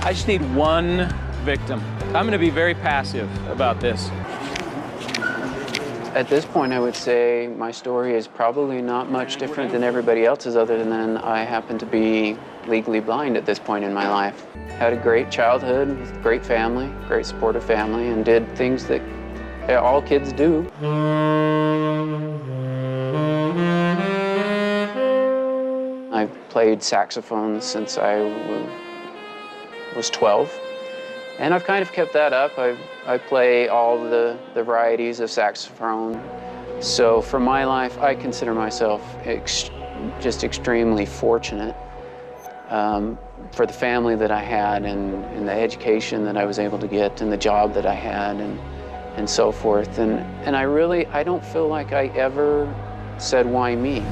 I just need one victim. I'm going to be very passive about this. At this point, I would say my story is probably not much different than everybody else's, other than I happen to be legally blind at this point in my life. Had a great childhood, great family, great supportive family, and did things that all kids do. I've played saxophone since I was 12. And I've kind of kept that up. I play all the varieties of saxophone. So for my life, I consider myself just extremely fortunate for the family that I had and the education that I was able to get and the job that I had and so forth. And I don't feel like I ever said, why me?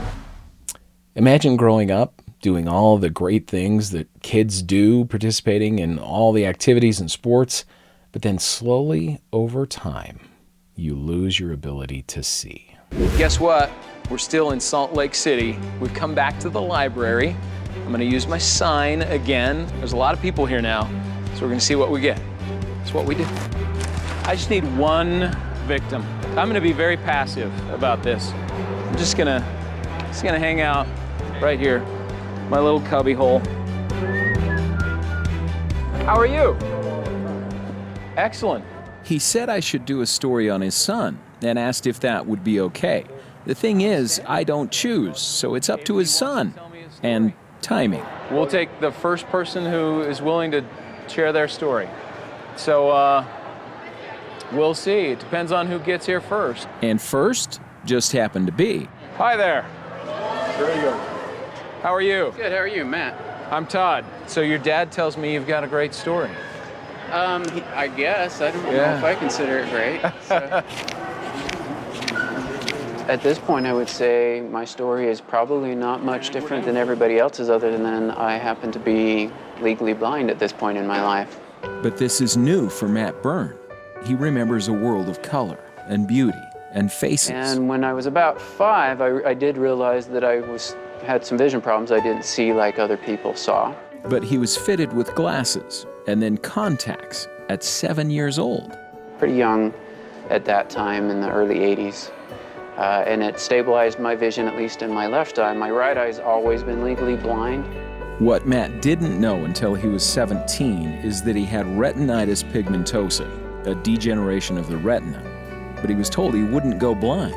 Imagine growing up, doing all the great things that kids do, participating in all the activities and sports, but then slowly, over time, you lose your ability to see. Guess what? We're still in Salt Lake City. We've come back to the library. I'm going to use my sign again. There's a lot of people here now, so we're going to see what we get. That's what we do. I just need one victim. I'm going to be very passive about this. I'm just going to hang out right here. My little cubby hole. How are you? Excellent. He said I should do a story on his son and asked if that would be okay. The thing is, I don't choose, so it's up to his son and timing. We'll take the first person who is willing to share their story. So we'll see. It depends on who gets here first. And first just happened to be. Hi there. There you go. How are you? Good, how are you, Matt? I'm Todd. So your dad tells me you've got a great story. I guess. I don't know if I consider it great. So. At this point, I would say my story is probably not much different than everybody else's, other than I happen to be legally blind at this point in my life. But this is new for Matt Byrne. He remembers a world of color and beauty and faces. And when I was about 5, I did realize that I had some vision problems. I didn't see like other people saw. But he was fitted with glasses and then contacts at 7 years old. Pretty young at that time in the early 80s. And it stabilized my vision, at least in my left eye. My right eye's always been legally blind. What Matt didn't know until he was 17 is that he had retinitis pigmentosa, a degeneration of the retina. But he was told he wouldn't go blind.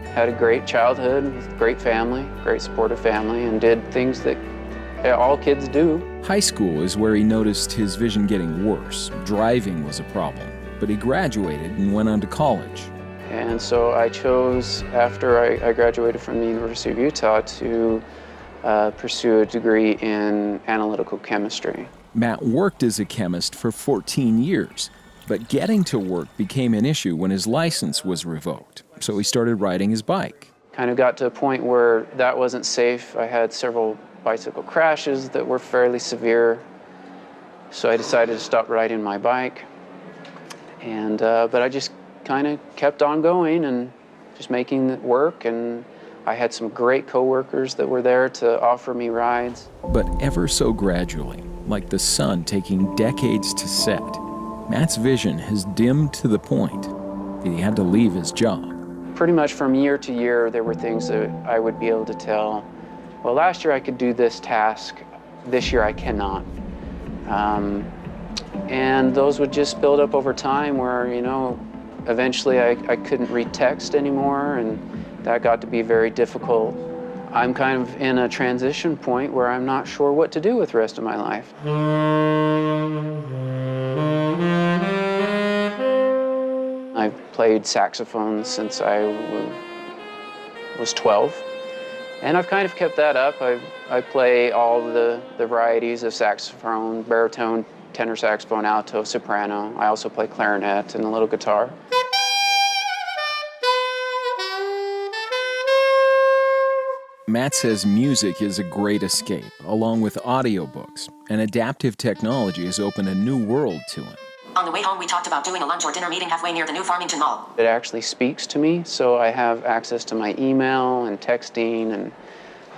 Had a great childhood, great family, great supportive family, and did things that all kids do. High school is where he noticed his vision getting worse. Driving was a problem, but he graduated and went on to college. And so I chose, after I graduated from the University of Utah, to pursue a degree in analytical chemistry. Matt worked as a chemist for 14 years, but getting to work became an issue when his license was revoked, so he started riding his bike. Kind of got to a point where that wasn't safe. I had several bicycle crashes that were fairly severe, so I decided to stop riding my bike. And but I just kind of kept on going and just making it work, and I had some great coworkers that were there to offer me rides. But ever so gradually, like the sun taking decades to set, Matt's vision has dimmed to the point that he had to leave his job. Pretty much from year to year, there were things that I would be able to tell, well, last year I could do this task, this year I cannot. And those would just build up over time where, you know, eventually I couldn't read text anymore, and that got to be very difficult. I'm kind of in a transition point where I'm not sure what to do with the rest of my life. I've played saxophone since I was 12, and I've kind of kept that up. I play all the varieties of saxophone, baritone, tenor saxophone, alto, soprano. I also play clarinet and a little guitar. Matt says music is a great escape, along with audiobooks, and adaptive technology has opened a new world to him. On the way home, we talked about doing a lunch or dinner meeting halfway near the new Farmington Mall. It actually speaks to me, so I have access to my email and texting, and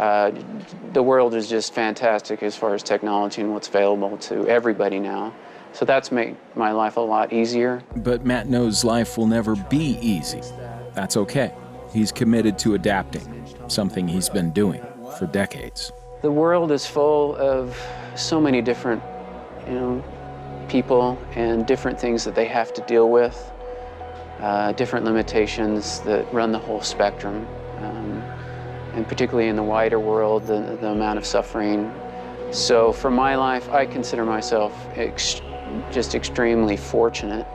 The world is just fantastic as far as technology and what's available to everybody now. So that's made my life a lot easier. But Matt knows life will never be easy. That's okay. He's committed to adapting, something he's been doing for decades. The world is full of so many different, people and different things that they have to deal with, different limitations that run the whole spectrum. And particularly in the wider world, the amount of suffering. So for my life, I consider myself just extremely fortunate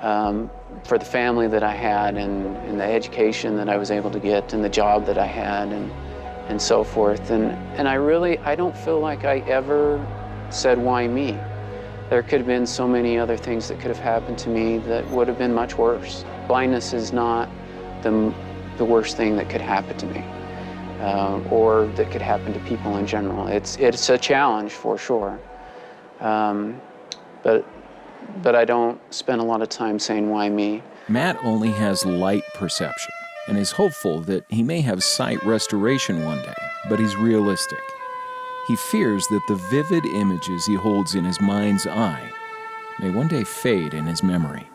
for the family that I had and the education that I was able to get and the job that I had and so forth. And I don't feel like I ever said, why me? There could have been so many other things that could have happened to me that would have been much worse. Blindness is not the worst thing that could happen to me. Or that could happen to people in general. It's a challenge for sure, but I don't spend a lot of time saying why me. Matt only has light perception and is hopeful that he may have sight restoration one day, but he's realistic. He fears that the vivid images he holds in his mind's eye may one day fade in his memory.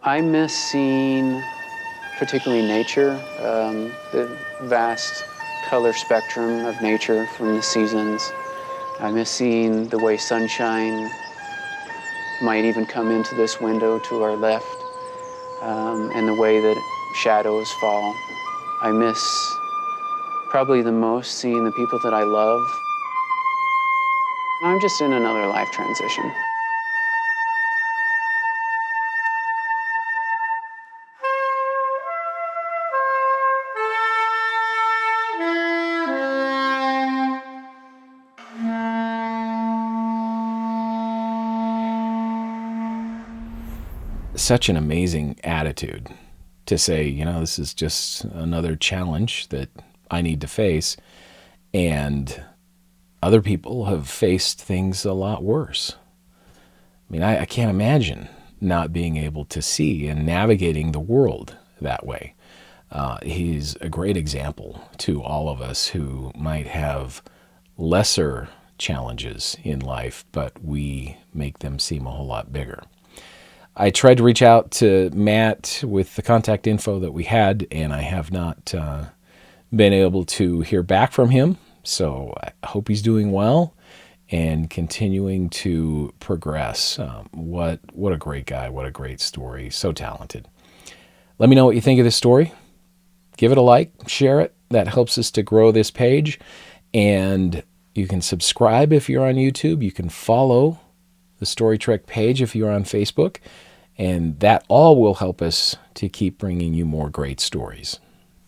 I miss seeing particularly nature, the vast color spectrum of nature from the seasons. I miss seeing the way sunshine might even come into this window to our left, and the way that shadows fall. I miss probably the most seeing the people that I love. I'm just in another life transition. Such an amazing attitude to say, this is just another challenge that I need to face. And other people have faced things a lot worse. I mean, I can't imagine not being able to see and navigating the world that way. He's a great example to all of us who might have lesser challenges in life, but we make them seem a whole lot bigger. I tried to reach out to Matt with the contact info that we had, and I have not been able to hear back from him. So I hope he's doing well and continuing to progress. What a great guy. What a great story. So talented. Let me know what you think of this story. Give it a like, share it. That helps us to grow this page. And you can subscribe if you're on YouTube. You can follow the Story Trek page if you're on Facebook. And that all will help us to keep bringing you more great stories.